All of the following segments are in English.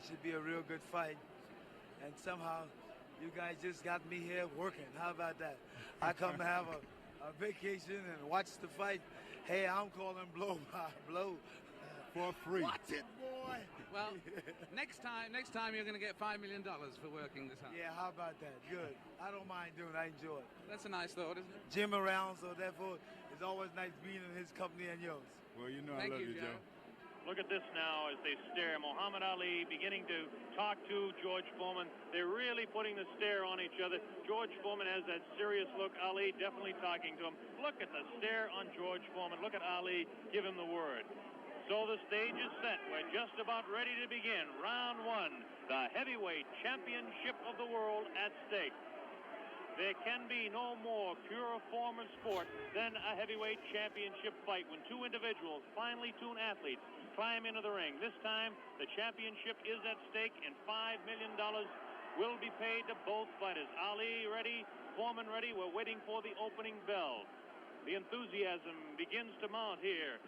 It should be a real good fight. And somehow you guys just got me here working. How about that? I come have a vacation and watch the fight. Hey, I'm calling blow by blow. For free. Watch it, boy. Well, next time you're going to get $5 million for working this hard. Yeah, how about that? Good. I don't mind doing it. I enjoy it. That's a nice thought, isn't it? Jim around, so therefore it's always nice being in his company and yours. Well, you know I Thank love you, you, Joe. Look at this now as they stare. Muhammad Ali beginning to talk to George Foreman. They're really putting the stare on each other. George Foreman has that serious look. Ali definitely talking to him. Look at the stare on George Foreman. Look at Ali give him the word. So the stage is set. We're just about ready to begin. Round one, the heavyweight championship of the world at stake. There can be no more pure form of sport than a heavyweight championship fight when two individuals, finely tuned athletes, climb into the ring. This time, the championship is at stake, and $5 million will be paid to both fighters. Ali ready, Foreman ready. We're waiting for the opening bell. The enthusiasm begins to mount here.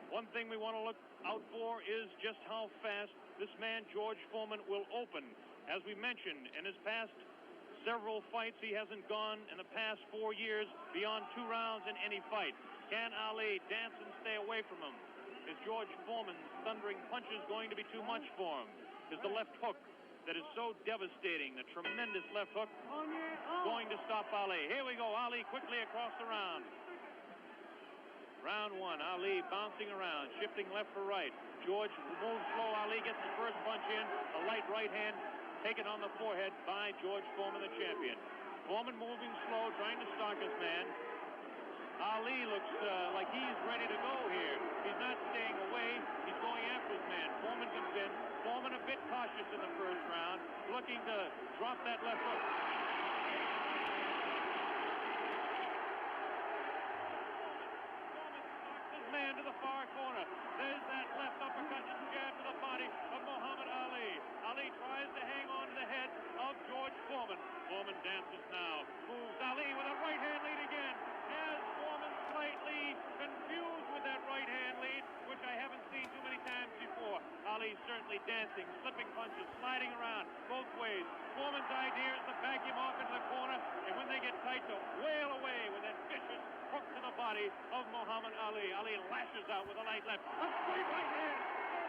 One thing we want to look out for is just how fast this man, George Foreman, will open. As we mentioned, in his past several fights, he hasn't gone in the past 4 years beyond 2 rounds in any fight. Can Ali dance and stay away from him? Is George Foreman's thundering punches going to be too much for him? Is the left hook that is so devastating, the tremendous left hook, going to stop Ali? Here we go, Ali quickly across the round. Round one, Ali bouncing around, shifting left for right. George moves slow. Ali gets the first punch in, a light right hand taken on the forehead by George Foreman, the champion. Foreman moving slow, trying to stalk his man. Ali looks like he's ready to go here. He's not staying away. He's going after his man. Foreman comes in. Foreman a bit cautious in the first round, looking to drop that left hook. Man to the far corner. There's that left uppercut and jab to the body of Muhammad Ali. Ali tries to hang on to the head of George Foreman. Foreman dances now. Moves Ali with a right hand lead again. Has Foreman slightly confused with that right hand lead, which I haven't seen too many times before. Ali certainly dancing, slipping punches, sliding around both ways. Foreman's idea is to back him off into the corner, and when they get tight, to wail away with that vicious hook to the body of Muhammad Ali. Ali lashes out with a light left. A straight right hand.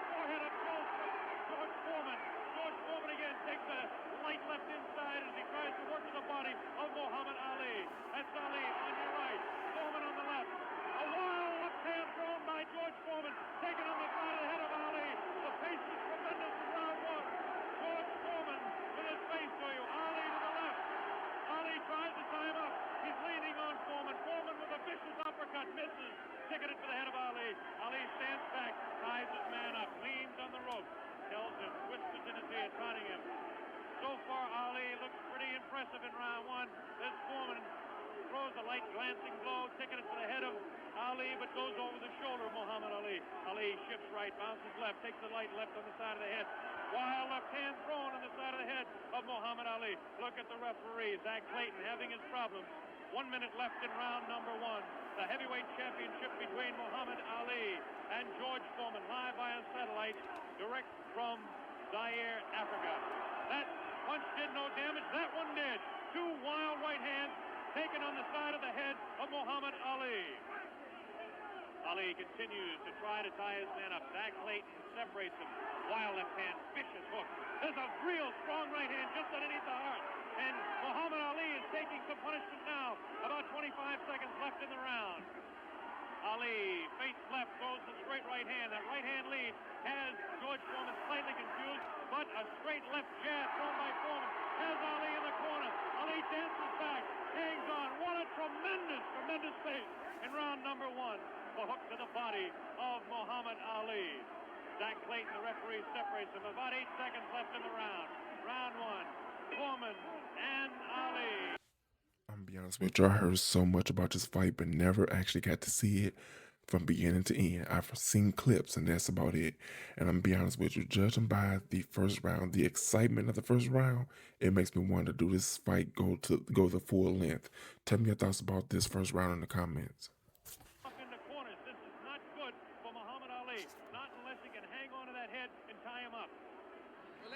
Forehead of George Foreman. George Foreman again takes a light left inside as he tries to work to the body of Muhammad Ali. That's Ali on your right. Foreman on the left. A wild left hand thrown by George Foreman. Taken on the side of the head of Ali. The pace is tremendous in round one. George Foreman with his face to you. Ali to the left. Ali tries to tie him up. He's leaning on Foreman. Foreman with a vicious uppercut. Misses. Ticketed to the head of Ali. Ali stands back. Ties his man up. Leans on the rope. Tells him. Whispers in his ear. Taunting him. So far, Ali looks pretty impressive in round one. This Foreman throws a light glancing blow. Ticketed to the head of Ali, but goes over the shoulder of Muhammad Ali. Ali shifts right. Bounces left. Takes the light left on the side of the head. Wild left hand thrown on the side of the head of Muhammad Ali. Look at the referee, Zach Clayton, having his problems. 1 minute left in round number one. The heavyweight championship between Muhammad Ali and George Foreman, live via satellite, direct from Zaire, Africa. That punch did no damage. That one did. 2 wild right hands taken on the side of the head of Muhammad Ali. Ali continues to try to tie his man up. Zach Clayton separates him. Wild left hand, vicious hook. There's a real strong right hand just underneath the heart. And Muhammad Ali is taking some punishment now. About 25 seconds left in the round. Ali feints left, throws the straight right hand. That right hand lead has George Foreman slightly confused, but a straight left jab thrown by Foreman has Ali in the corner. Ali dances back, hangs on. What a tremendous, tremendous pace in round number one. The hook to the body of Muhammad Ali. Zach Clayton, the referee, separates him. About 8 seconds left in the round. Round one, Foreman and Ali. I'm gonna be honest with you, I heard so much about this fight, but never actually got to see it from beginning to end. I've seen clips, and that's about it. And I'm gonna be honest with you, judging by the first round, the excitement of the first round, it makes me want to do this fight go the full length. Tell me your thoughts about this first round in the comments. Up in the corners. This is not good for Muhammad Ali. Not unless he can hang on to that head and tie him up.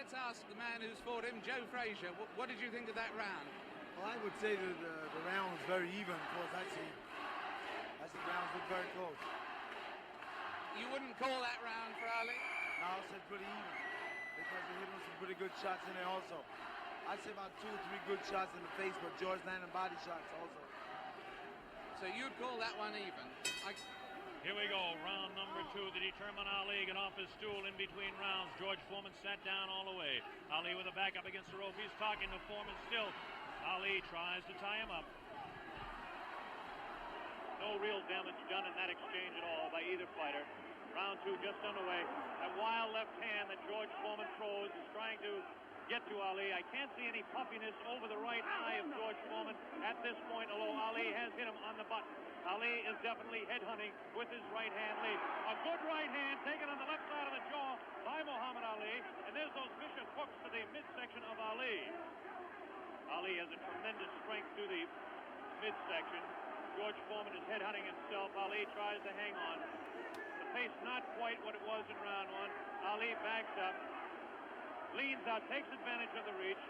let's ask the man who's fought him, Joe Frazier. What did you think of that round? Well, I would say that the round was very even. Of course, actually, the rounds looked very close. You wouldn't call that round for Ali? No, I said pretty even because they hit him some pretty good shots in there also. I'd say about 2 or 3 good shots in the face, but George landed body shots also. So you'd call that one even? Here we go, round number 2 to determine Ali get off his stool in between rounds. George Foreman sat down all the way. Ali with a back up against the rope. He's talking to Foreman still. Ali tries to tie him up. No real damage done in that exchange at all by either fighter. Round 2 just underway. That wild left hand that George Foreman throws is trying to get to Ali. I can't see any puffiness over the right eye of George Foreman at this point, although Ali has hit him on the button. Ali is definitely headhunting with his right hand lead. A good right hand taken on the left side of the jaw by Muhammad Ali, and there's those vicious hooks to the midsection of Ali. Ali has a tremendous strength to the midsection. George Foreman is headhunting himself. Ali tries to hang on. The pace not quite what it was in round 1. Ali backs up, leans out, takes advantage of the reach.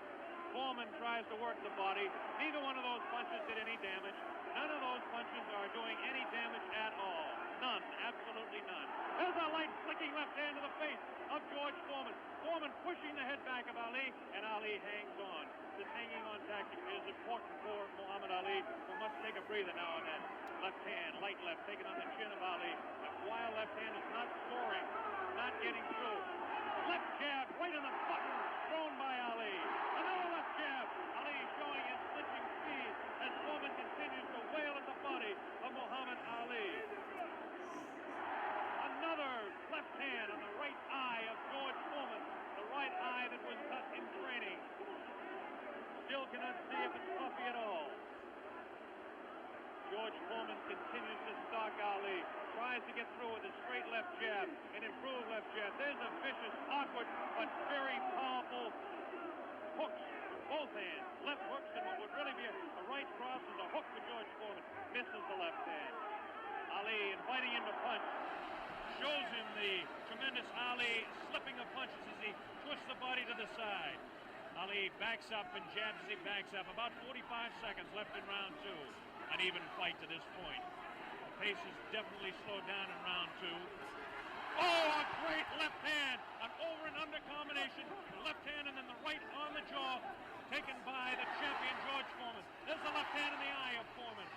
Foreman tries to work the body. Neither one of those punches did any damage. None of those punches are doing any damage at all. None, absolutely none. There's a light flicking left hand to the face of George Foreman. Foreman pushing the head back of Ali, and Ali hangs on. This hanging on tactic is important for Muhammad Ali, who must take a breather now and then. Left hand, light left, taken on the chin of Ali. That wild left hand is not scoring, not getting through. Left jab right in the button, thrown by Ali. Another left jab. Ali showing his flinching speed as Foreman continues to wail at the body of Muhammad Ali. Another left hand on the right eye of George Foreman, the right eye that was cut in training. Still cannot see if it's puffy at all. George Foreman continues to stalk Ali, tries to get through with a straight left jab, an improved left jab. There's a vicious, awkward, but very powerful hooks with both hands. Left hooks, and what would really be a right cross is a hook for George Foreman. Misses the left hand. Ali inviting him to punch. Shows him the tremendous Ali slipping of punches as he twists the body to the side. Ali backs up and jabs as he backs up. About 45 seconds left in round 2. An even fight to this point. The pace is definitely slowed down in round 2. Oh, a great left hand. An over and under combination. Left hand and then the right on the jaw. Taken by the champion George Foreman. There's the left hand in the eye of Foreman.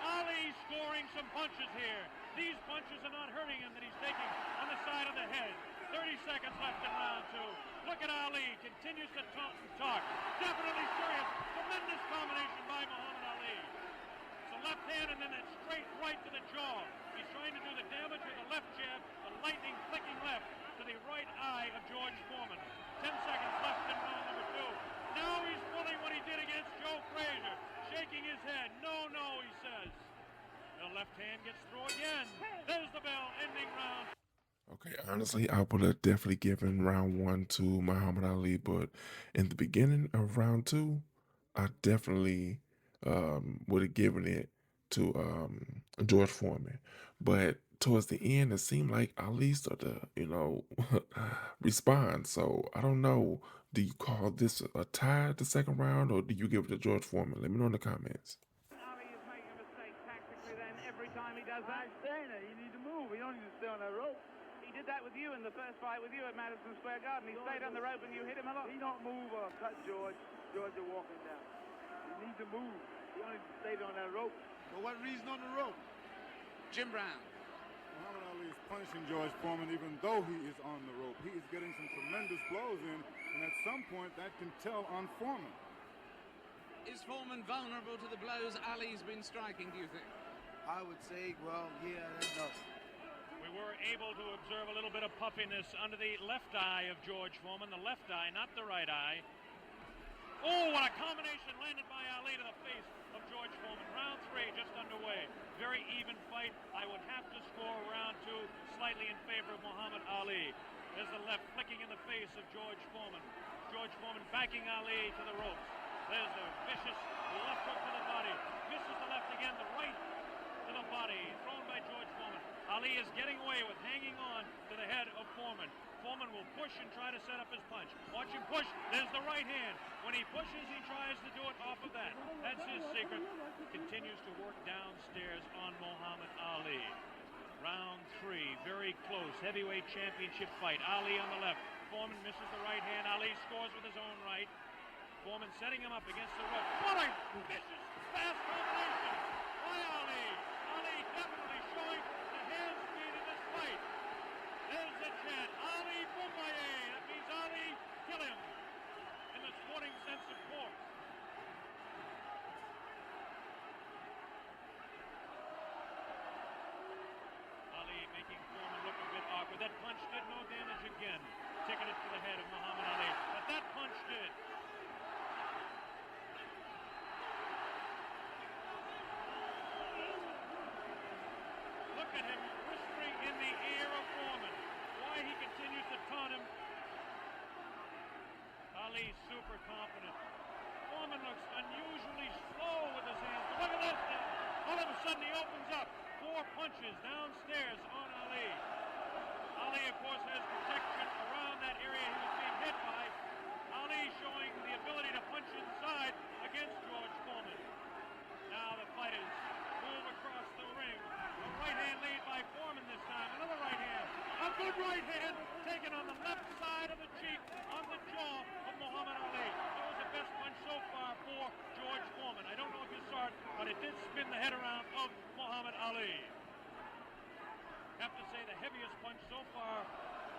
Ali scoring some punches here. These punches are not hurting him that he's taking on the side of the head. 30 seconds left in round 2. Look at Ali. Continues to talk and talk. Definitely serious. Tremendous combination by Muhammad Ali. It's a left hand and then that straight right to the jaw. He's trying to do the damage with a left jab, a lightning flicking left to the right eye of George Foreman. 10 seconds left in round number 2. Now he's pulling what he did against Joe Frazier. Shaking his head. No, no, he says. The left hand gets through again. There's the bell, ending round. Okay, honestly, I would have definitely given round 1 to Muhammad Ali, but in the beginning of round 2, I definitely would have given it to George Foreman. But towards the end, it seemed like Ali started to, respond. So I don't know. Do you call this a tie the second round, or do you give it to George Foreman? Let me know in the comments. Ali is making a mistake tactically then every time he does that. I'm saying that. You need to move. You don't need to stay on that rope. He did that with you in the first fight with you at Madison Square Garden. He stayed on the rope and you hit him a lot. He don't move or cut George. George is walking down. You need to move. You don't need to stay on that rope. For what reason on the rope? Jim Brown. Muhammad Ali is punishing George Foreman even though he is on the rope. He is getting some tremendous blows in, and at some point that can tell on Foreman. Is Foreman vulnerable to the blows Ali's been striking, do you think? I would say, well, yeah, no. We were able to observe a little bit of puffiness under the left eye of George Foreman. The left eye, not the right eye. Oh, what a combination landed by Ali to the face of George Foreman. Round 3 just underway. Very even fight. I would have to score round 2 slightly in favor of Muhammad Ali. There's the left flicking in the face of George Foreman. George Foreman backing Ali to the ropes. There's the vicious left hook to the body. Misses the left again, the right to the body. Thrown by George Foreman. Ali is getting away with hanging on to the head of Foreman. Foreman will push and try to set up his punch. Watch him push. There's the right hand. When he pushes, he tries to do it off of that. That's his secret. Continues to work downstairs on Muhammad Ali. Round 3, very close. Heavyweight championship fight. Ali on the left. Foreman misses the right hand. Ali scores with his own right. Foreman setting him up against the rope. What a vicious, fast combination by Ali. Ali definitely showing the hand speed in this fight. There's the chant. Ali Boumbaye. That means Ali, kill him. In the sporting sense, of course. Ali making Foreman look a bit awkward. That punch did no damage again. Taking it to the head of Muhammad Ali. But that punch did. Look at him whispering in the ear of Foreman. Why he continues to taunt him. Ali super confident. Foreman looks unusually slow with his hands. But look at this now. All of a sudden he opens up. 4 punches downstairs on Ali. Ali, of course, has protection around that area he was being hit by. Ali showing the ability to punch inside against George Foreman. Now the fighters move across the ring. A right hand lead by Foreman this time. Another right hand. A good right hand taken on the left side of the cheek, on the jaw of Muhammad Ali. That was the best punch so far for George Foreman. I don't know if you saw it, but it did spin the head around of Muhammad Ali. Have to say the heaviest punch so far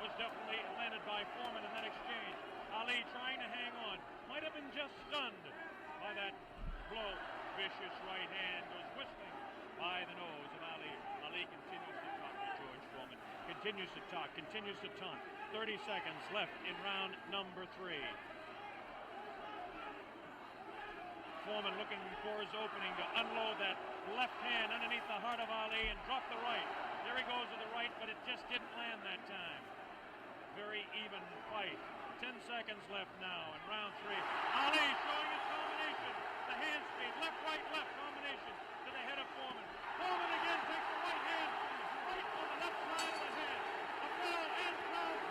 was definitely landed by Foreman in that exchange. Ali trying to hang on. Might have been just stunned by that blow. Vicious right hand goes whistling by the nose of Ali. Ali continues to talk to George Foreman. Continues to talk, continues to taunt. 30 seconds left in round number 3. Foreman looking for his opening to unload that left hand underneath the heart of Ali and drop the right. There he goes with the right, but it just didn't land that time. Very even fight. 10 seconds left now in round 3. Ali showing his combination. The hand speed, left combination to the head of Foreman. Foreman again takes the right hand, right on the left side of the head. A bell and round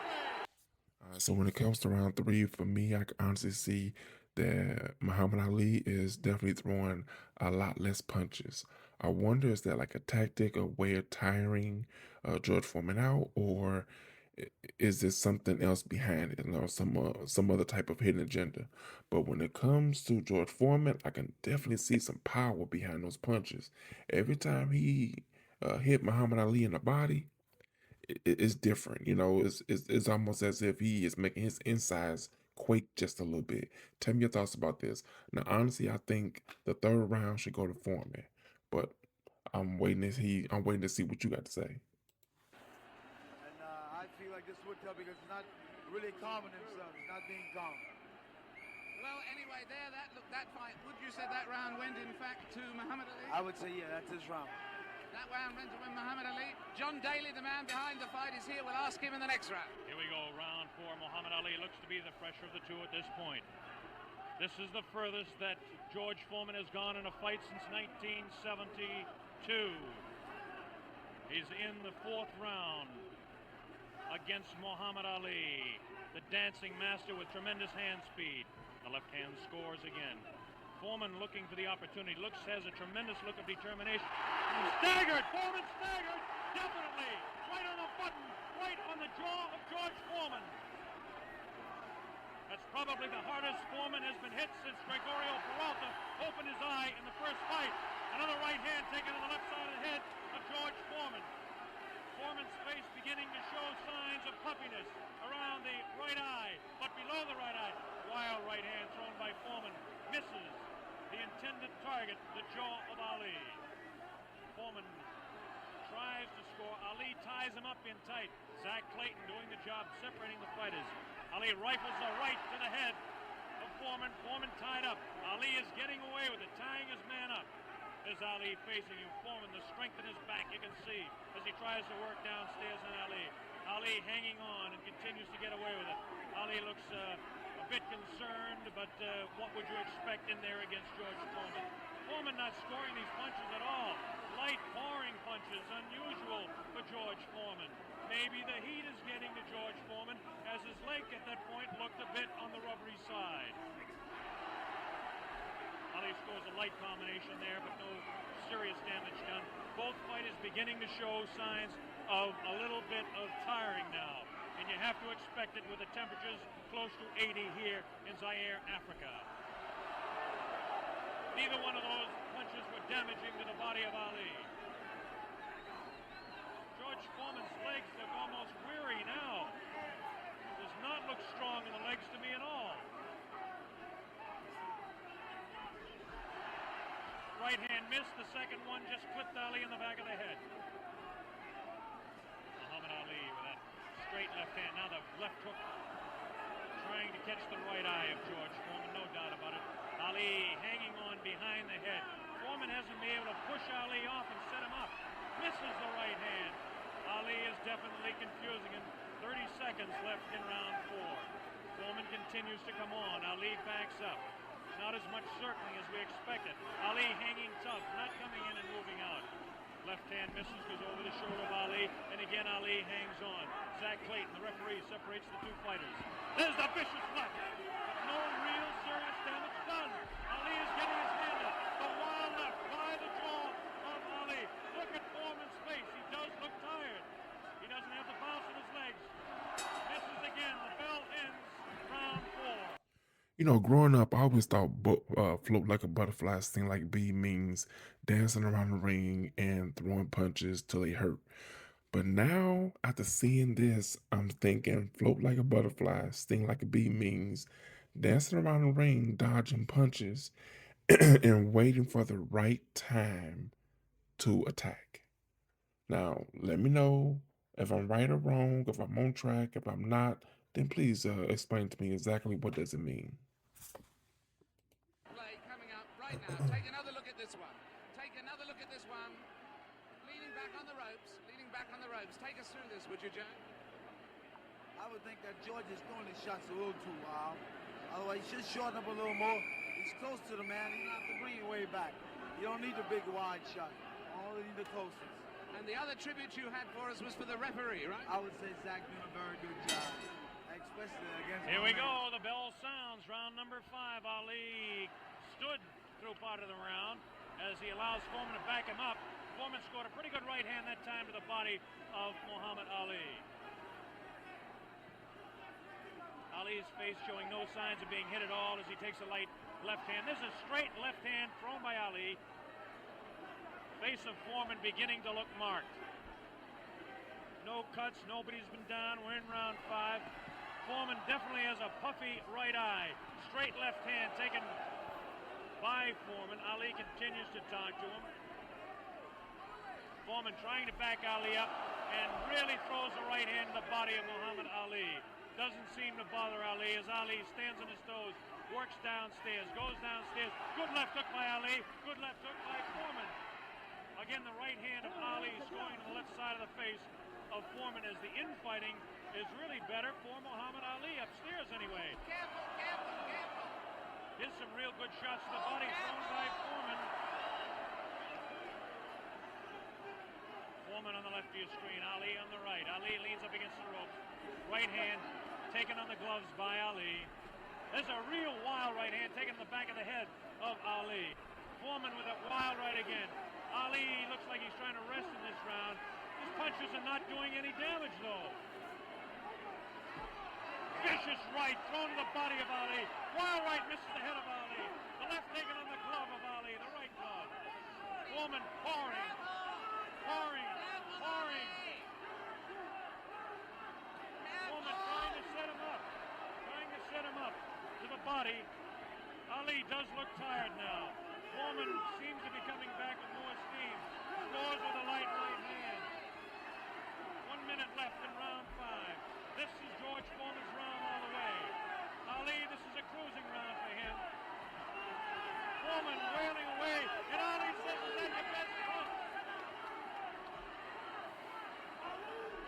3. So when it comes to round 3, for me, I can honestly see that Muhammad Ali is definitely throwing a lot less punches. I wonder, is that like a tactic, a way of tiring George Foreman out, or is there something else behind it, some other type of hidden agenda? But when it comes to George Foreman, I can definitely see some power behind those punches. Every time he hit Muhammad Ali in the body, it's different. It's almost as if he is making his insides quake just a little bit. Tell me your thoughts about this. Now, honestly, I think the 3rd round should go to Foreman, but I'm waiting to see what you got to say. And I feel like this would tell because he's not really calming himself. He's not being calm. Well, anyway, that fight, would you say that round went, in fact, to Muhammad Ali? I would say, yeah, that's his round. That round went to win Muhammad Ali. John Daly, the man behind the fight, is here. We'll ask him in the next round. Here we go, round 4. Muhammad Ali looks to be the fresher of the two at this point. This is the furthest that George Foreman has gone in a fight since 1972. He's in the 4th round against Muhammad Ali, the dancing master with tremendous hand speed. The left hand scores again. Foreman looking for the opportunity. Has a tremendous look of determination. Staggered! Foreman staggered! Definitely! Right on the button! Right on the jaw of George Foreman. That's probably the hardest Foreman has been hit since Gregorio Peralta opened his eye in the first fight. Another right hand taken on the left side of the head of George Foreman. Foreman's face beginning to show signs of puffiness around the right eye, but below the right eye. Wild right hand thrown by Foreman. Misses the intended target, the jaw of Ali. Foreman tries to score. Ali ties him up in tight. Zach Clayton doing the job, separating the fighters. Ali rifles the right to the head of Foreman. Foreman tied up. Ali is getting away with it, tying his man up. There's Ali facing him. Foreman, the strength in his back, you can see, as he tries to work downstairs on Ali. Ali hanging on and continues to get away with it. Ali looks a bit concerned, but what would you expect in there against George Foreman? Foreman not scoring these punches at all. Light, boring punches, unusual for George Foreman. Maybe the heat is getting to George Foreman, as his leg at that point looked a bit on the rubbery side. Ali scores a light combination there, but no serious damage done. Both fighters beginning to show signs of a little bit of tiring now, and you have to expect it with the temperatures close to 80 here in Zaire, Africa. Neither one of those punches were damaging to the body of Ali. George Foreman's legs look almost weary now. Does not look strong in the legs to me at all. Right hand missed, the second one just clipped Ali in the back of the head. Muhammad Ali with that straight left hand. Now the left hook trying to catch the right eye of George Foreman, no doubt about it. Ali hanging on behind the head. Foreman hasn't been able to push Ali off and set him up. Misses the right hand. Ali is definitely confusing him. 30 seconds left in round 4. Foreman continues to come on. Ali backs up. Not as much circling as we expected. Ali hanging tough, not coming in and moving out. Left hand misses, goes over the shoulder of Ali, and again Ali hangs on. Zach Clayton, the referee, separates the two fighters. There's the vicious left. No real serious damage done. Ali is getting his hand up. The wild left by the jaw of Ali. Look at Foreman's face. He does look tired. He doesn't have the bounce in his legs. Misses again. The bell ends round 4. You know, growing up, I always thought float like a butterfly, sting like a bee means dancing around the ring and throwing punches till they hurt. But now, after seeing this, I'm thinking float like a butterfly, sting like a bee means dancing around the ring, dodging punches, and waiting for the right time to attack. Now, let me know if I'm right or wrong, if I'm on track, if I'm not, then please explain to me exactly what does it mean. Play coming up right now. Take another look at this one. Take another look at this one. Leaning back on the ropes. Leaning back on the ropes. Take us through this, would you, Joe? I would think that George is throwing his shots a little too wild. Otherwise, he should shorten up a little more. He's close to the man. He don't have to bring it way back. You don't need the big wide shot. Only need the closest. And the other tribute you had for us was for the referee, right? I would say Zach doing a very good job, especially against. Here we go. The bell sounds. Round number 5. Ali stood through part of the round as he allows Foreman to back him up. Foreman scored a pretty good right hand that time to the body of Muhammad Ali. Ali's face showing no signs of being hit at all as he takes a light left hand. This is a straight left hand thrown by Ali. Face of Foreman beginning to look marked. No cuts, nobody's been down. We're in round 5. Foreman definitely has a puffy right eye. Straight left hand taken by Foreman. Ali continues to talk to him. Foreman trying to back Ali up and really throws the right hand to the body of Muhammad Ali. Doesn't seem to bother Ali as Ali stands on his toes, works downstairs, goes downstairs. Good left hook by Ali. Good left hook by Foreman. Again, the right hand of Ali is going to the left side of the face of Foreman as the infighting is really better for Muhammad Ali, upstairs anyway. Careful, careful, careful. Here's some real good shots to the body thrown by Foreman. Foreman on the left of your screen, Ali on the right. Ali leans up against the ropes. Right hand taken on the gloves by Ali. There's a real wild right hand taken in the back of the head of Ali. Foreman with a wild right again. Ali looks like he's trying to rest in this round. His punches are not doing any damage, though. Vicious right thrown to the body of Ali. Wild right misses the head of Ali. The left taken on the glove of Ali, the right glove. Foreman pouring. Foreman trying to set him up to the body. Ali does look tired now. Foreman seems to be coming back with more steam. Scores with a light right hand. 1 minute left in round 5. This is George Foreman's round all the way. Ali, this is a cruising round for him. Foreman wailing away, and Ali says, "Is that your best punch?"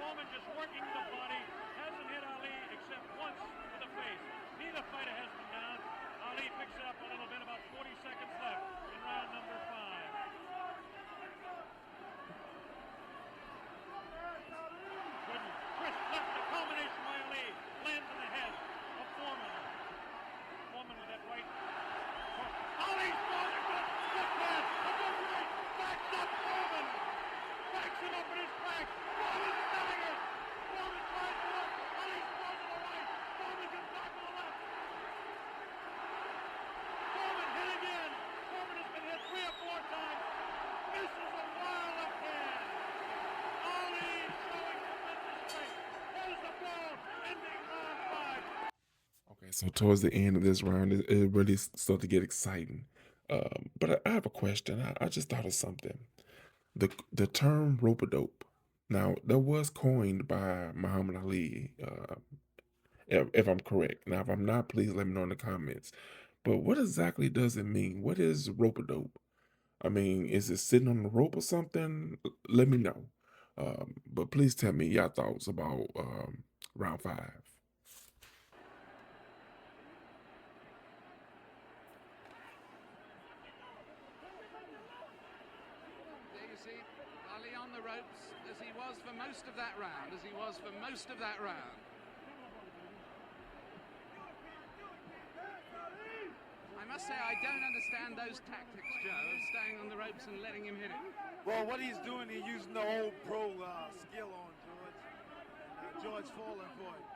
Foreman just working the body, hasn't hit Ali except once with the face. Neither fighter has been down. Ali picks it up a little bit, about 40 seconds left in round number 5. Good So towards the end of this round, it really started to get exciting. But I have a question. I just thought of something. The term rope-a-dope. Now that was coined by Muhammad Ali, if I'm correct. Now, if I'm not, please let me know in the comments. But what exactly does it mean? What is rope-a-dope? I mean, is it sitting on the rope or something? Let me know. But please tell me your thoughts about round 5. There you see Ali on the ropes as he was for most of that round, I must say I don't understand those tactics, Joe, of staying on the ropes and letting him hit it. Well, what he's doing, he's using the old pro skill on George. George falling for it.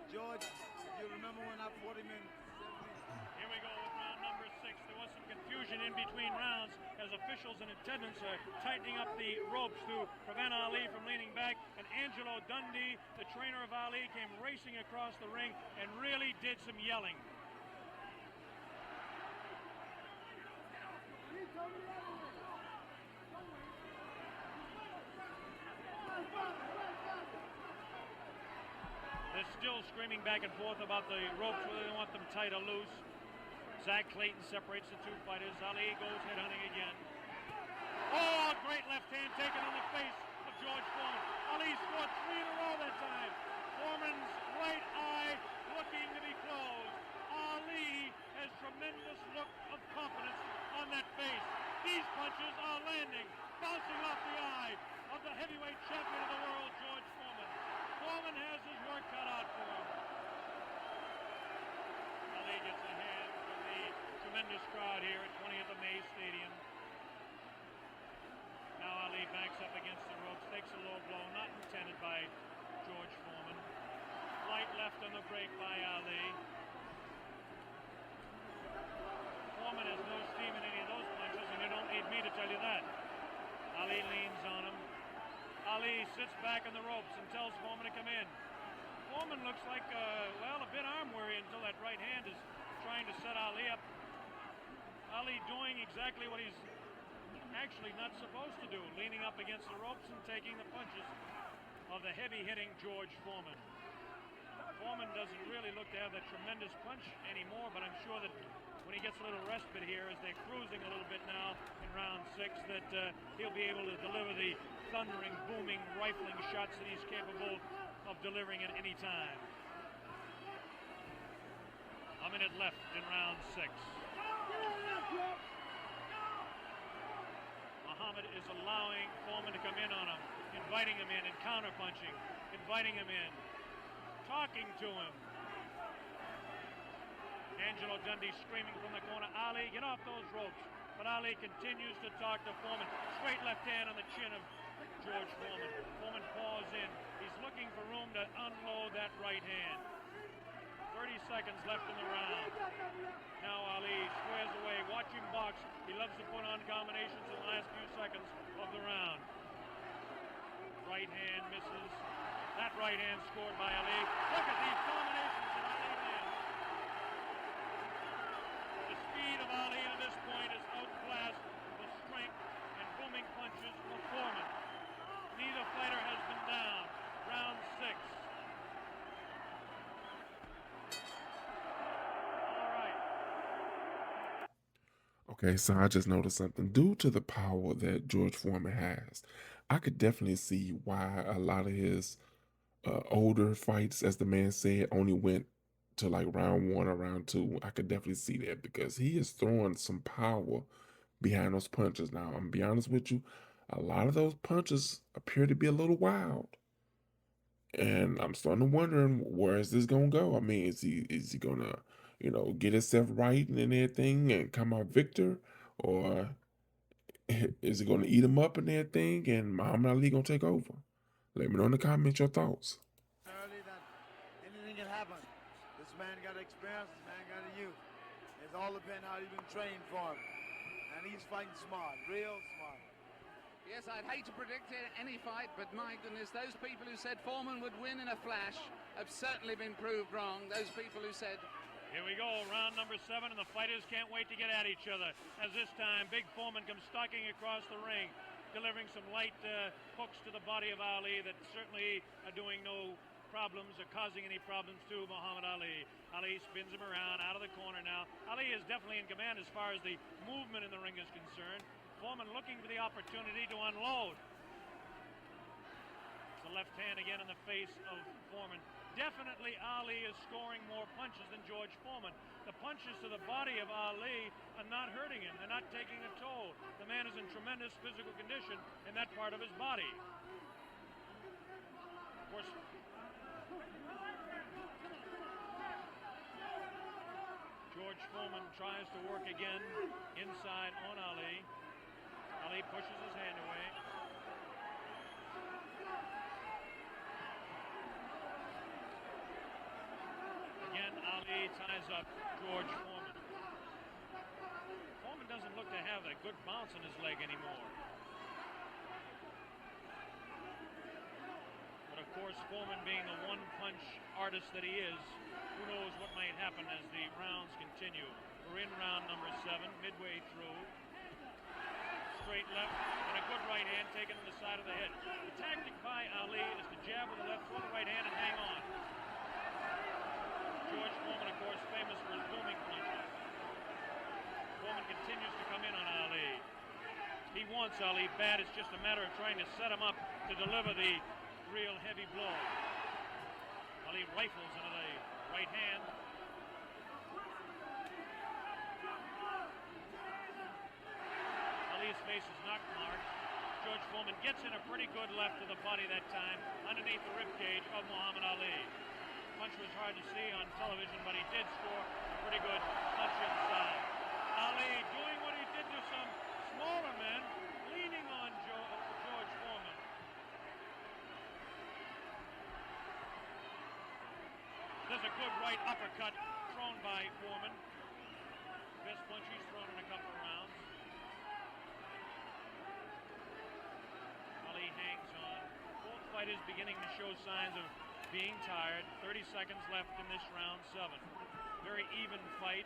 George, you remember when I fought him in 70? Here we go with round number 6. There was some confusion in between rounds as officials and attendants are tightening up the ropes to prevent Ali from leaning back. And Angelo Dundee, the trainer of Ali, came racing across the ring and really did some yelling. They're still screaming back and forth about the ropes, whether they want them tight or loose. Zach Clayton separates the two fighters. Ali goes headhunting again. Oh, a great left hand taken on the face of George Foreman. Ali scored 3 in a row that time. Foreman's right eye looking to be closed. Ali has tremendous look of confidence on that face. These punches are landing, bouncing off the eye of the heavyweight champion of the world, George Foreman. Foreman has his work cut out for him. Ali gets a hand from the tremendous crowd here at 20th of May Stadium. Now Ali backs up against the ropes, takes a low blow, not intended by George Foreman. Light left on the break by Ali. Foreman has no steam in any of those punches, and you don't need me to tell you that. Ali leans on him. Ali sits back on the ropes and tells Foreman to come in. Foreman looks like, well, a bit arm weary until that right hand is trying to set Ali up. Ali doing exactly what he's actually not supposed to do, leaning up against the ropes and taking the punches of the heavy-hitting George Foreman. Foreman doesn't really look to have that tremendous punch anymore, but I'm sure that when he gets a little respite here, as they're cruising a little bit now in round 6, that he'll be able to deliver the thundering, booming, rifling shots that he's capable of delivering at any time. A minute left in round 6. Muhammad is allowing Foreman to come in on him, inviting him in and counter-punching, inviting him in, talking to him. Angelo Dundee screaming from the corner, Ali, get off those ropes. But Ali continues to talk to Foreman. Straight left hand on the chin of George Foreman. Foreman paws in. He's looking for room to unload that right hand. 30 seconds left in the round. Now Ali squares away. Watch him box. He loves to put on combinations in the last few seconds of the round. Right hand misses. That right hand scored by Ali. Look at these combinations that Ali lands. The speed of Ali to this point is outclassed the strength and booming punches of Foreman. Neither fighter has been down. Round 6. All right. Okay, so I just noticed something. Due to the power that George Foreman has, I could definitely see why a lot of his older fights, as the man said, only went to like round 1 or round 2. I could definitely see that because he is throwing some power behind those punches. Now, I'm gonna be honest with you, a lot of those punches appear to be a little wild. And I'm starting to wondering, where is this gonna go? I mean, is he gonna, get himself right and everything and come out victor? Or is he gonna eat him up and everything and Muhammad Ali gonna take over? Let me know in the comments your thoughts. Early that anything can happen. This man got experience, this man got a youth. It's all depends how he's been trained for him. And he's fighting smart, real smart. Yes, I'd hate to predict any fight, but my goodness, those people who said Foreman would win in a flash have certainly been proved wrong. Those people who said Here we go, round number 7, and the fighters can't wait to get at each other. As this time, Big Foreman comes stalking across the ring, delivering some light hooks to the body of Ali that certainly are doing no problems or causing any problems to Muhammad Ali. Ali spins him around out of the corner now. Ali is definitely in command as far as the movement in the ring is concerned. Foreman looking for the opportunity to unload. It's a left hand again in the face of Foreman. Definitely Ali is scoring more punches than George Foreman. The punches to the body of Ali are not hurting him. They're not taking a toll. The man is in tremendous physical condition in that part of his body. Of course, George Foreman tries to work again inside on Ali. Ali pushes his hand away. Again, Ali ties up George Foreman. Foreman doesn't look to have a good bounce in his leg anymore. But of course, Foreman being the one-punch artist that he is, who knows what might happen as the rounds continue. We're in round number 7, midway through. Straight left and a good right hand taken on the side of the head. The tactic by Ali is to jab with the left, throw the right hand, and hang on. George Foreman, of course, famous for his booming punches. Foreman continues to come in on Ali. He wants Ali bad. It's just a matter of trying to set him up to deliver the real heavy blow. Ali rifles into the right hand. Ali's face is not marked. George Foreman gets in a pretty good left to the body that time, underneath the ribcage of Muhammad Ali. Punch was hard to see on television, but he did score a pretty good punch inside. Ali doing what he did to some smaller men, leaning on George Foreman. There's a good right uppercut thrown by Foreman. Best punch he's thrown in a couple of rounds. Ali hangs on. Both fighters beginning to show signs of being tired. 30 seconds left in this round 7. Very even fight.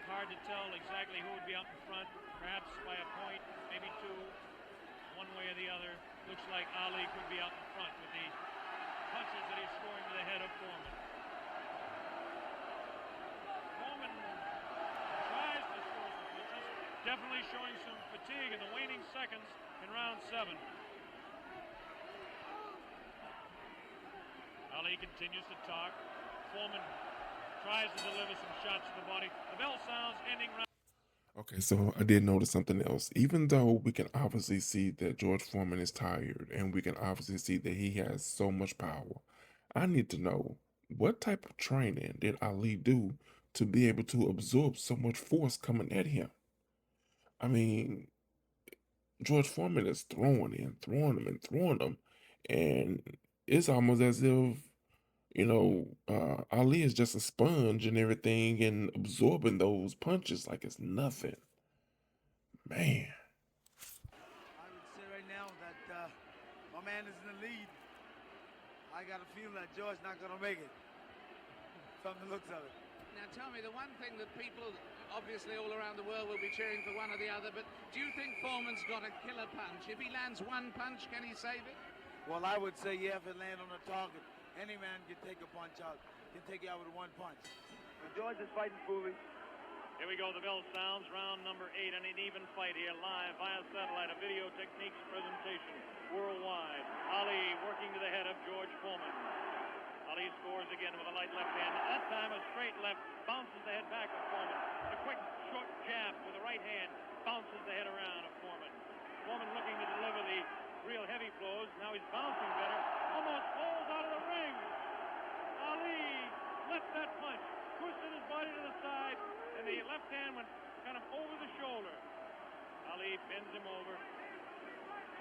Hard to tell exactly who would be up in front. Perhaps by a point, maybe 2, one way or the other. Looks like Ali could be out in front with the punches that he's scoring to the head of Foreman. Foreman tries to score some punches. Definitely showing some fatigue in the waning seconds in round 7. Ali continues to talk. Foreman tries to deliver some shots to the body. The bell sounds, ending round. Okay, so I did notice something else. Even though we can obviously see that George Foreman is tired and we can obviously see that he has so much power, I need to know, what type of training did Ali do to be able to absorb so much force coming at him? I mean, George Foreman is throwing him, and it's almost as if, Ali is just a sponge and everything and absorbing those punches like it's nothing. Man. I would say right now that my man is in the lead. I got a feeling that George's not going to make it from the looks of it. Now tell me, the one thing that people obviously all around the world will be cheering for one or the other, but do you think Foreman's got a killer punch? If he lands one punch, can he save it? Well, I would say, yeah, if it lands on the target, any man can take a punch out, can take you out with one punch. George is fighting fully. Here we go, the bell sounds, round number 8, and an even fight here, live via satellite, a video techniques presentation worldwide. Ali working to the head of George Foreman. Ali scores again with a light left hand. That time a straight left, bounces the head back of Foreman. A quick, short jab with the right hand, bounces the head around of Foreman. Foreman looking to deliver the real heavy blows. Now he's bouncing better. Almost falls out of the ring. Ali left that punch, twisted his body to the side, and the left hand went kind of over the shoulder. Ali bends him over.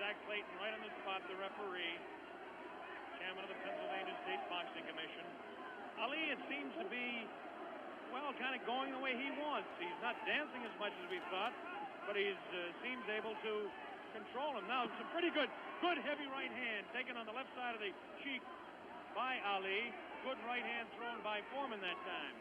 Zach Clayton right on the spot, the referee, chairman of the Pennsylvania State Boxing Commission. Ali, it seems to be, well, kind of going the way he wants. He's not dancing as much as we thought, but he seems able to control him. Now, some pretty good heavy right hand taken on the left side of the cheek by Ali. Good right hand thrown by Foreman that time.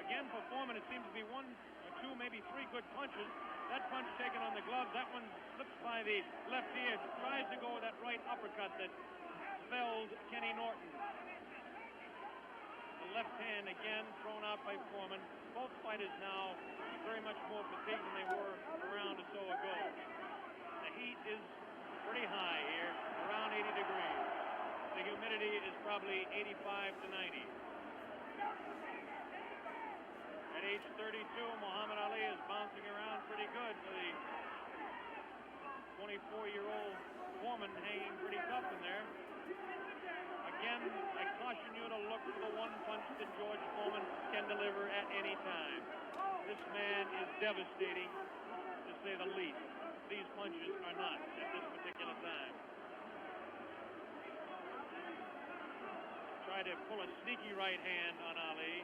again for Foreman, it seems to be one or two, maybe three good punches. That punch taken on the glove, that one slips by the left ear, tries to go with that right uppercut that felled Kenny Norton. The left hand again thrown out by Foreman. Both fighters now very much more fatigued than they were a round or so ago. The heat is pretty high here, around 80 degrees. The humidity is probably 85 to 90. At age 32, Muhammad Ali is bouncing around pretty good for the 24-year-old Foreman, hanging pretty tough in there. Again, I caution you to look for the one punch that George Foreman can deliver at any time. This man is devastating, to say the least. These punches are not at this particular time. Try to pull a sneaky right hand on Ali.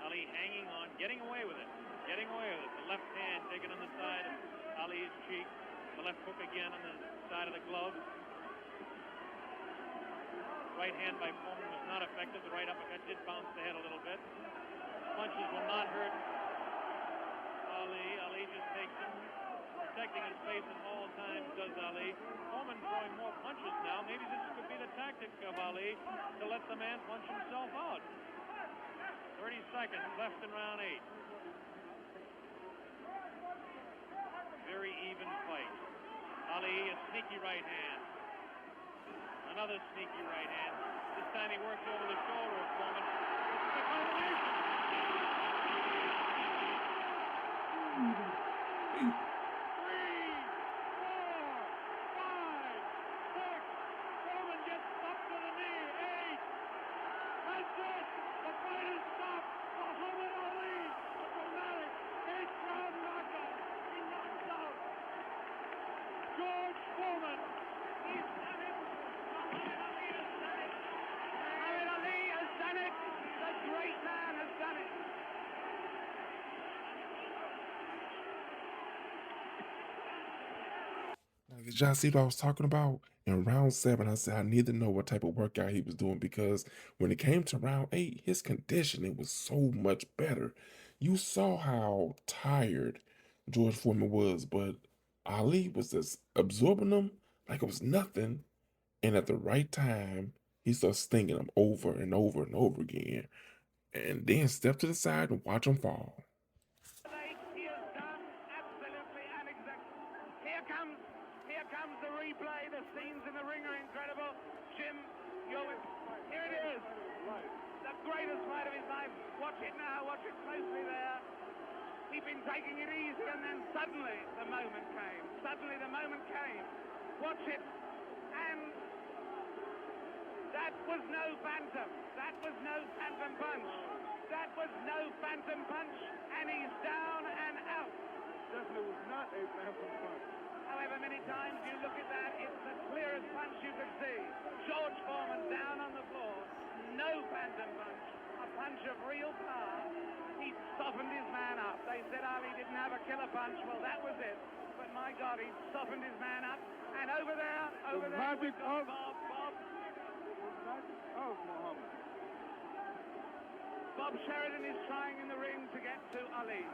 Ali hanging on, getting away with it. Getting away with it. The left hand taken on the side of Ali's cheek. The left hook again on the side of the glove. Right hand by Foreman was not effective. The right uppercut did bounce the head a little bit. Punches will not hurt Ali. Ali just takes him, protecting his face at all times, does Ali. Foreman throwing more punches now. Maybe this could be the tactic of Ali to let the man punch himself out. 30 seconds left in round 8. Very even fight. Ali, a sneaky right hand. Another sneaky right hand. This time he works over the shoulder of Foreman. This is a combination. 3, 4, 5, 6. Foreman gets up to the knee. 8. That's it. The fight is stopped. Muhammad Ali, a dramatic 8th-round knockout. He knocks out George Foreman. He's done it. Muhammad Ali has done it. The great man has done it. Now, did y'all see what I was talking about? In round 7, I said I need to know what type of workout he was doing, because when it came to round 8, his conditioning was so much better. You saw how tired George Foreman was, but Ali was just absorbing him like it was nothing. And at the right time, he starts stinging him over and over and over again. And then step to the side and watch him fall. He has done absolutely an exact. Here comes the replay. The scenes in the ring are incredible. Jim, here it is. The greatest fight of his life. Watch it now. Watch it closely there. He'd been taking it easy, and then suddenly the moment came. Watch it. And that was no phantom. That was no phantom punch. And he's down and out. Definitely was not a phantom punch. However many times you look at that, it's the clearest punch you could see. George Foreman down on the floor. No phantom punch. A punch of real power. He softened his man up. They said Ali didn't have a killer punch. Well, that was it. But my God, he softened his man up. And over there, magic of Bob. Oh, Muhammad. Bob Sheridan is trying in the ring to get to Ali.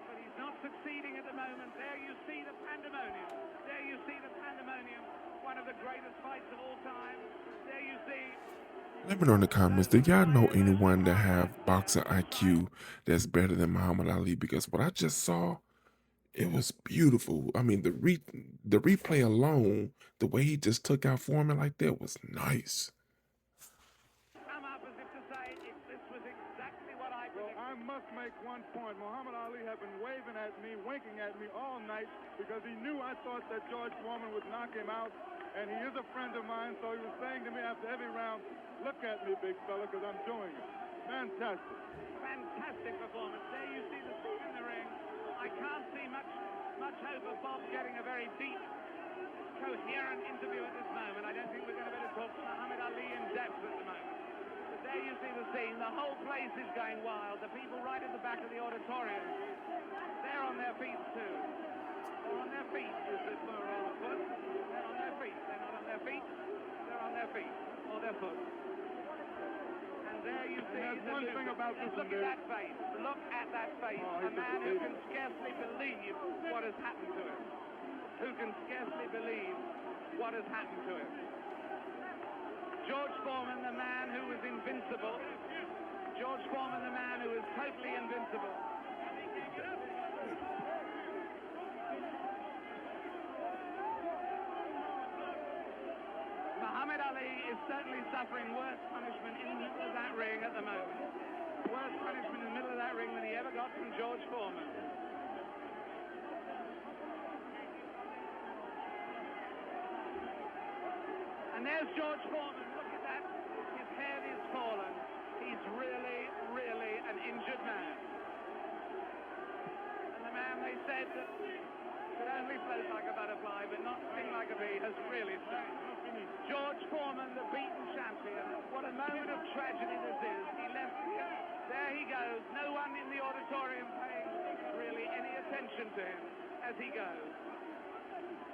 But he's not succeeding at the moment. There you see the pandemonium. One of the greatest fights of all time. There you see. Let me know in the comments, do y'all know anyone that have boxer IQ that's better than Muhammad Ali? Because what I just saw, it was beautiful. I mean, the replay alone, the way he just took out Foreman like that was nice. Come up as if to say, this was exactly what I Well, predicted. I must make one point. Muhammad Ali had been waving at me, winking at me all night because he knew I thought that George Foreman would knock him out. And he is a friend of mine, so he was saying to me after every round, look at me, big fella, because I'm doing it. Fantastic. Fantastic performance. There you see the scene in the ring. I can't see much hope of Bob getting a very deep, coherent interview at this moment. I don't think we're going to be able to talk to Muhammad Ali in depth at the moment. But there you see the scene. The whole place is going wild. The people right at the back of the auditorium, they're on their feet too. They're on their feet, is the plural of foot. They're on their feet. They're not on their feet. They're on their feet or their foot. And there you see There's one thing about this look at that face. Look at that face. A man who can scarcely believe what has happened to him. Who can scarcely believe what has happened to him. George Foreman, the man who was invincible. George Foreman, the man who was totally invincible. Muhammad Ali is certainly suffering worse punishment in the middle of that ring at the moment. Worse punishment in the middle of that ring than he ever got from George Foreman. And there's George Foreman. Look at that. His head is fallen. He's really, really an injured man. And the man they said that could only float like a butterfly but not sting like a bee has really stung. George Foreman, the beaten champion. What a moment of tragedy this is. He left here. There he goes. No one in the auditorium paying really any attention to him as he goes.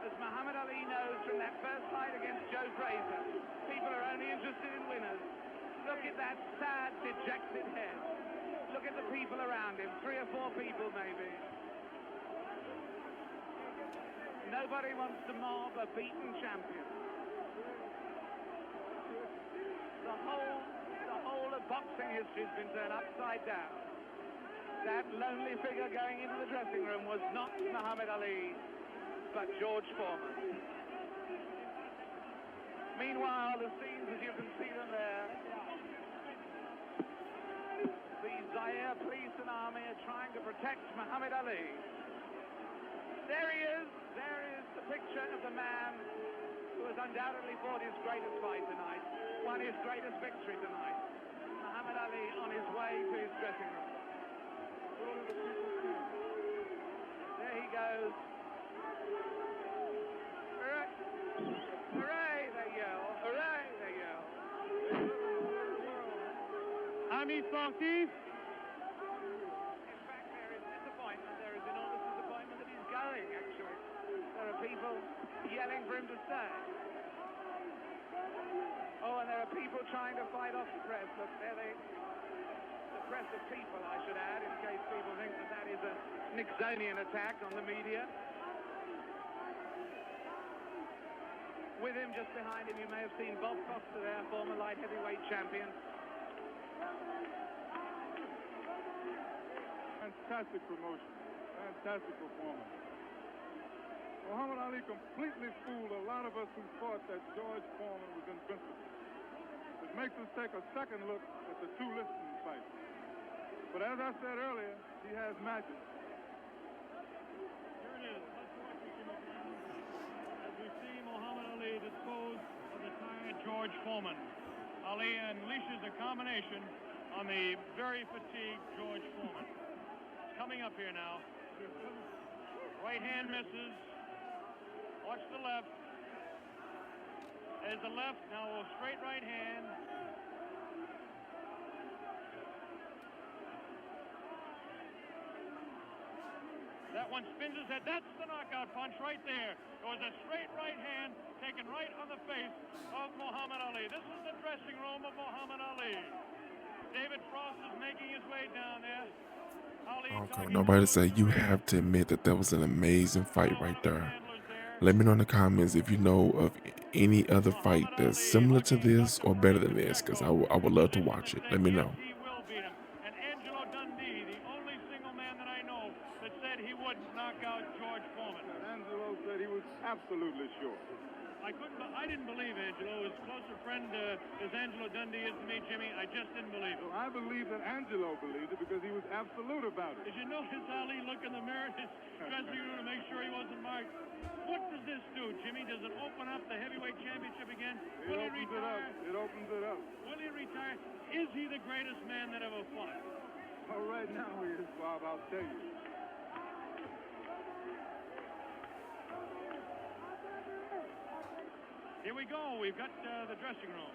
As Muhammad Ali knows from that first fight against Joe Frazier, people are only interested in winners. Look at that sad, dejected head. Look at the people around him. 3 or 4 people maybe. Nobody wants to mob a beaten champion. The whole of boxing history has been turned upside down. That lonely figure going into the dressing room was not Muhammad Ali, but George Foreman. Meanwhile, the scenes as you can see them there, the Zaire police and army are trying to protect Muhammad Ali. There he is. There is the picture of the man who has undoubtedly fought his greatest fight tonight, won his greatest victory tonight. Muhammad Ali on his way to his dressing room. There he goes. Hooray! Hooray, they yell. Hooray, they yell. Amis sportifs. In fact, there is disappointment. There is enormous disappointment that he's going, actually. There are people yelling for him to stay. Oh, and there are people trying to fight off the press. Look, there the press of people, I should add, in case people think that that is a Nixonian attack on the media. With him, just behind him, you may have seen Bob Foster there, former light heavyweight champion. Fantastic promotion. Fantastic performance. Muhammad Ali completely fooled a lot of us who thought that George Foreman was invincible. It makes us take a second look at the 2 listing fights. But as I said earlier, he has magic. Here it is. Let's watch it, Jimmy Brown. As we see Muhammad Ali dispose of the tired George Foreman. Ali unleashes a combination on the very fatigued George Foreman. Coming up here now. Right hand misses. Watch the left. There's the left. Now a straight right hand. That one spins his head. That's the knockout punch right there. It was a straight right hand taken right on the face of Muhammad Ali. This is the dressing room of Muhammad Ali. David Frost is making his way down there. Okay, nobody say you have to admit that was an amazing fight right there. Let me know in the comments if you know of any other fight that's similar to this or better than this, because I would love to watch it. Let me know. He will beat him. And Angelo Dundee, the only single man that I know that said he would knock out George Foreman. Angelo said he was absolutely sure. I didn't believe Angelo. As close a friend as Angelo Dundee is to me, Jimmy, I just didn't believe it. Well, I believe that Angelo believed it because he was absolute about it. Did you notice Ali look in the mirror at his dressing room to make sure he wasn't marked? What does this do, Jimmy? Does it open up the heavyweight championship again? Will he retire? It opens it up. Will he retire? Is he the greatest man that ever fought? Well, right now he is, Bob, I'll tell you. Here we go. We've got the dressing room.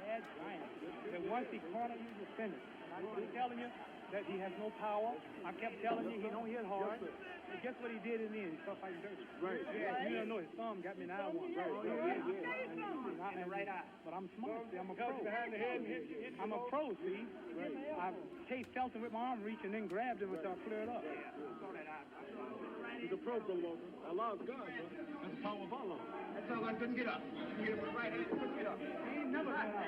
Bad giant. That once he caught him, he was finished. And I'm telling you, that he has no power. I kept telling you he don't hit hard. And guess what he did in the end? He started fighting dirty. Right. Yeah, you don't know his thumb got me in eye one. Right. And right eye. But I'm smart. See, I'm a pro. I'm a pro, see. Right. I felt him with my arm reach and then grabbed him until I cleared up. He's a pro, Congo. Allah's God, man. That's the power of Allah. That's all I couldn't get up. Get up with right hand, couldn't get up. He ain't never got up.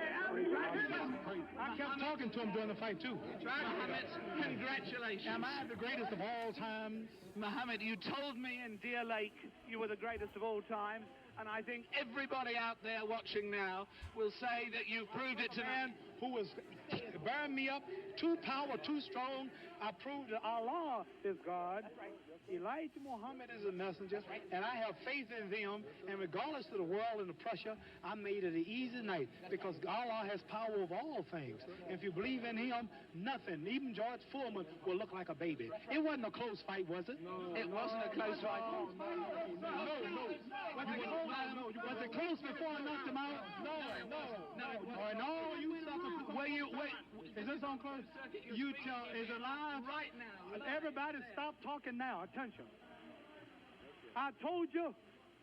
I kept talking to him during the fight, too. Mohammed, congratulations. Am I the greatest of all time? Mohammed, you told me in Deer Lake you were the greatest of all time, and I think everybody out there watching now will say that you've proved it to man who was bearing me up, too power, too strong. I proved that Allah is God. Elijah Muhammad is a messenger, and I have faith in them, and regardless of the world and the pressure, I made it an easy night because Allah has power over all things. If you believe in him, nothing, even George Foreman, will look like a baby. It wasn't a close fight, was it? No, it wasn't a close fight. No. Was it close before I knocked him out? No, you sucker. Wait. Is this on close? You tell, is it live? Right now. Everybody stop talking now. Attention. I told you,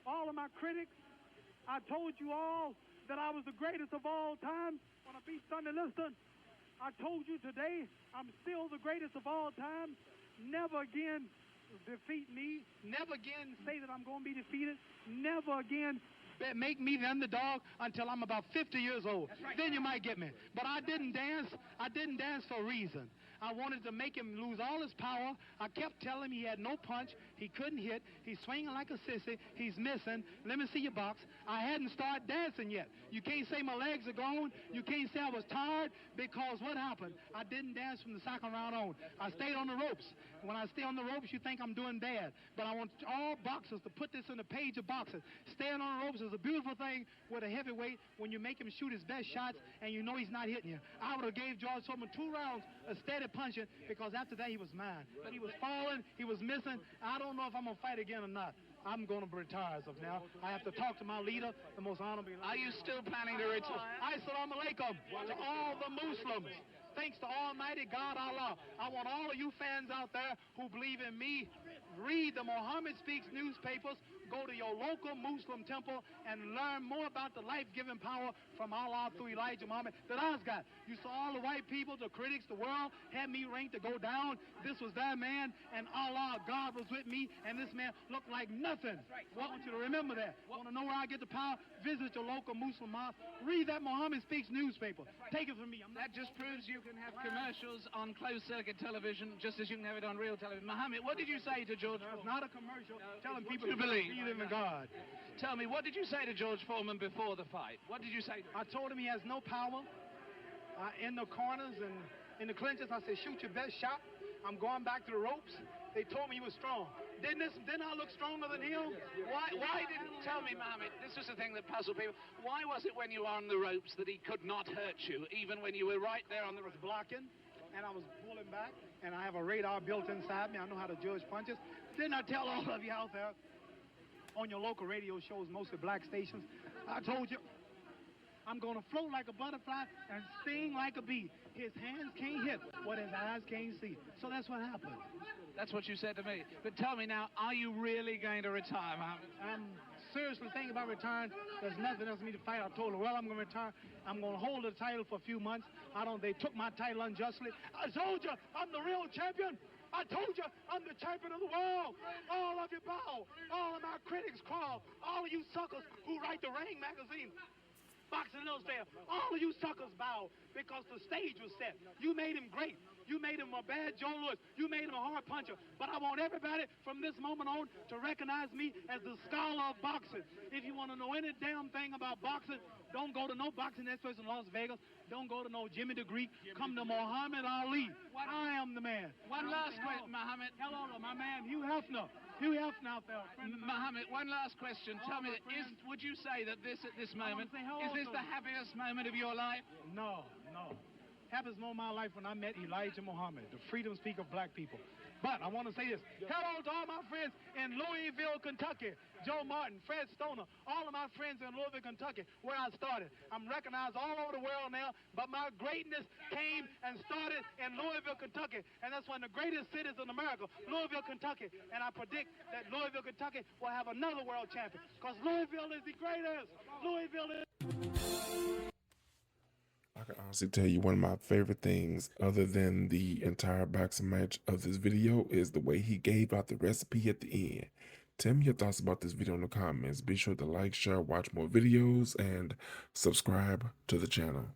all of my critics, I told you all that I was the greatest of all time when I beat Sunday Liston. I told you today I'm still the greatest of all time. Never again defeat me. Never again say that I'm going to be defeated. Never again make me the underdog until I'm about 50 years old. Right. Then you might get me. But I didn't dance. I didn't dance for a reason. I wanted to make him lose all his power. I kept telling him he had no punch. He couldn't hit. He's swinging like a sissy. He's missing. Let me see your box. I hadn't started dancing yet. You can't say my legs are gone. You can't say I was tired because what happened? I didn't dance from the second round on. I stayed on the ropes. When I stay on the ropes, you think I'm doing bad. But I want all boxers to put this in the page of boxing. Staying on the ropes is a beautiful thing with a heavyweight when you make him shoot his best shots and you know he's not hitting you. I would have gave George Foreman 2 rounds of steady punching because after that he was mine. But he was falling, he was missing. I don't know if I'm going to fight again or not. I'm going to retire as of now. I have to talk to my leader, the most honorable. Are you still planning to retire? Assalamu alaikum to all the Muslims. Thanks to Almighty God Allah. I want all of you fans out there who believe in me, read the Muhammad Speaks newspapers, go to your local Muslim temple and learn more about the life-giving power from Allah through Elijah Muhammad that I've got. You saw all the white people, the critics, the world had me ranked to go down. This was that man, and Allah, God was with me, and this man looked like nothing. I want you to remember that. Want to know where I get the power? Visit your local Muslim mosque. Read that Muhammad Speaks newspaper. Take it from me. That just proves you can have commercials on closed-circuit television just as you can have it on real television. Muhammad, what did you say to George Foreman? It's not a commercial. Telling people to believe in the God. Tell me, what did you say to George Foreman before the fight? What did you say to him? I told him he has no power in the corners and in the clinches. I said, shoot your best shot. I'm going back to the ropes. They told me he was strong. Didn't I look stronger than him? Why didn't tell me, Mohammed? This was the thing that puzzled people. Why was it when you were on the ropes that he could not hurt you, even when you were right there on the ropes? Blocking, and I was pulling back, and I have a radar built inside me. I know how to judge punches. Didn't I tell all of you out there on your local radio shows, mostly black stations? I told you, I'm going to float like a butterfly and sting like a bee. His hands can't hit what his eyes can't see. So that's what happened. That's what you said to me. But tell me now, are you really going to retire, Mohammed? I'm seriously thinking about retiring. There's nothing else for me to fight. I told her, well, I'm going to retire. I'm going to hold the title for a few months. They took my title unjustly. I told you, I'm the real champion. I told you, I'm the champion of the world. All of you bow. All of my critics crawl. All of you suckers who write the Ring magazine, Boxing Illustrated, all of you suckers bow because the stage was set. You made him great. You made him a bad Joe Louis. You made him a hard puncher. But I want everybody from this moment on to recognize me as the scholar of boxing. If you want to know any damn thing about boxing, don't go to no boxing experts in Las Vegas. Don't go to no Jimmy the Greek. Come to Muhammad Ali. I am the man. One last question, Muhammad. Hello, my man, Hugh Hefner. Hugh Hefner out there. Muhammad, one last question. Tell me, would you say that this, at this moment, is this the happiest moment of your life? No. happiest moment of my life when I met Elijah Muhammad, the freedom speaker of black people. But I want to say this. Hello to all my friends in Louisville, Kentucky. Joe Martin, Fred Stoner, all of my friends in Louisville, Kentucky, where I started. I'm recognized all over the world now, but my greatness came and started in Louisville, Kentucky. And that's one of the greatest cities in America, Louisville, Kentucky. And I predict that Louisville, Kentucky will have another world champion because Louisville is the greatest. Louisville is... I can honestly tell you one of my favorite things, other than the entire boxing match of this video, is the way he gave out the recipe at the end. Tell me your thoughts about this video in the comments. Be sure to like, share, watch more videos, and subscribe to the channel.